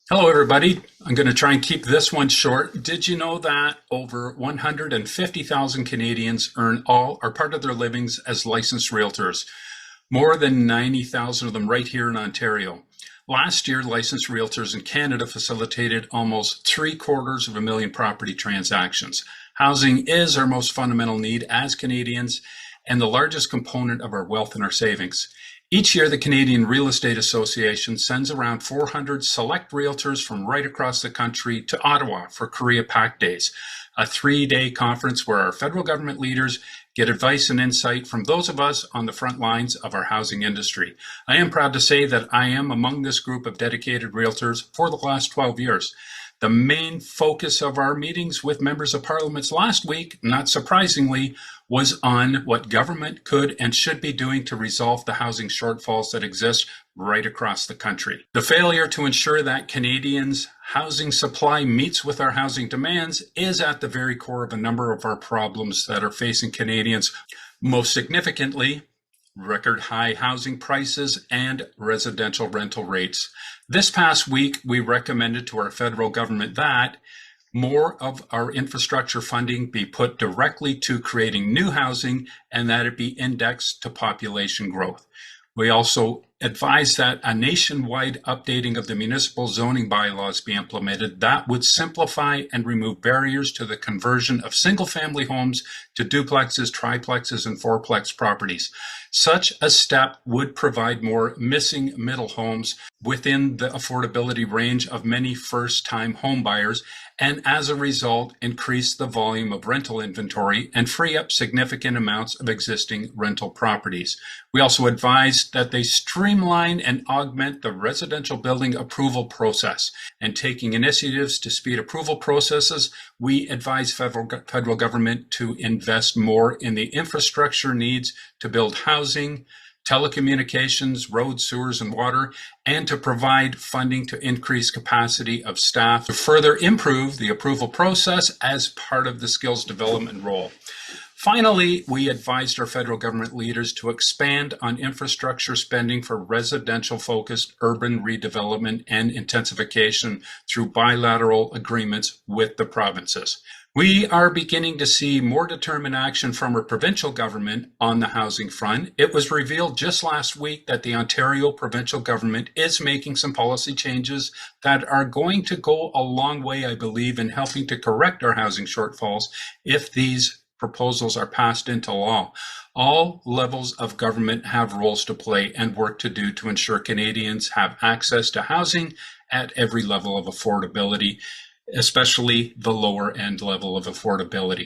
Hello, everybody. I'm going to try and keep this one short. Did you know that over 150,000 Canadians earn all or part of their livings as licensed realtors? More than 90,000 of them right here in Ontario. Last year, licensed realtors in Canada facilitated almost 750,000 property transactions. Housing is our most fundamental need as Canadians and the largest component of our wealth and our savings. Each year, the Canadian Real Estate Association sends around 400 select realtors from right across the country to Ottawa for CREA PAC Days, a 3-day conference where our federal government leaders get advice and insight from those of us on the front lines of our housing industry. I am proud to say that I am among this group of dedicated realtors for the last 12 years. The main focus of our meetings with members of parliaments last week, not surprisingly, was on what government could and should be doing to resolve the housing shortfalls that exist right across the country. The failure to ensure that Canadians' housing supply meets with our housing demands is at the very core of a number of our problems that are facing Canadians. Most significantly, record high housing prices and residential rental rates. This past week, we recommended to our federal government that more of our infrastructure funding be put directly to creating new housing and that it be indexed to population growth. We also advised that a nationwide updating of the municipal zoning bylaws be implemented that would simplify and remove barriers to the conversion of single-family homes to duplexes, triplexes, and fourplex properties. Such a step would provide more missing middle homes within the affordability range of many first-time homebuyers, and as a result, increase the volume of rental inventory and free up significant amounts of existing rental properties. We also advised that they streamline and augment the residential building approval process. And taking initiatives to speed approval processes, we advise federal government to invest more in the infrastructure needs to build housing, telecommunications, roads, sewers, and water, and to provide funding to increase capacity of staff to further improve the approval process as part of the skills development role. Finally, we advised our federal government leaders to expand on infrastructure spending for residential-focused urban redevelopment and intensification through bilateral agreements with the provinces. We are beginning to see more determined action from our provincial government on the housing front. It was revealed just last week that the Ontario provincial government is making some policy changes that are going to go a long way, I believe, in helping to correct our housing shortfalls if these proposals are passed into law. All levels of government have roles to play and work to do to ensure Canadians have access to housing at every level of affordability, especially the lower end level of affordability.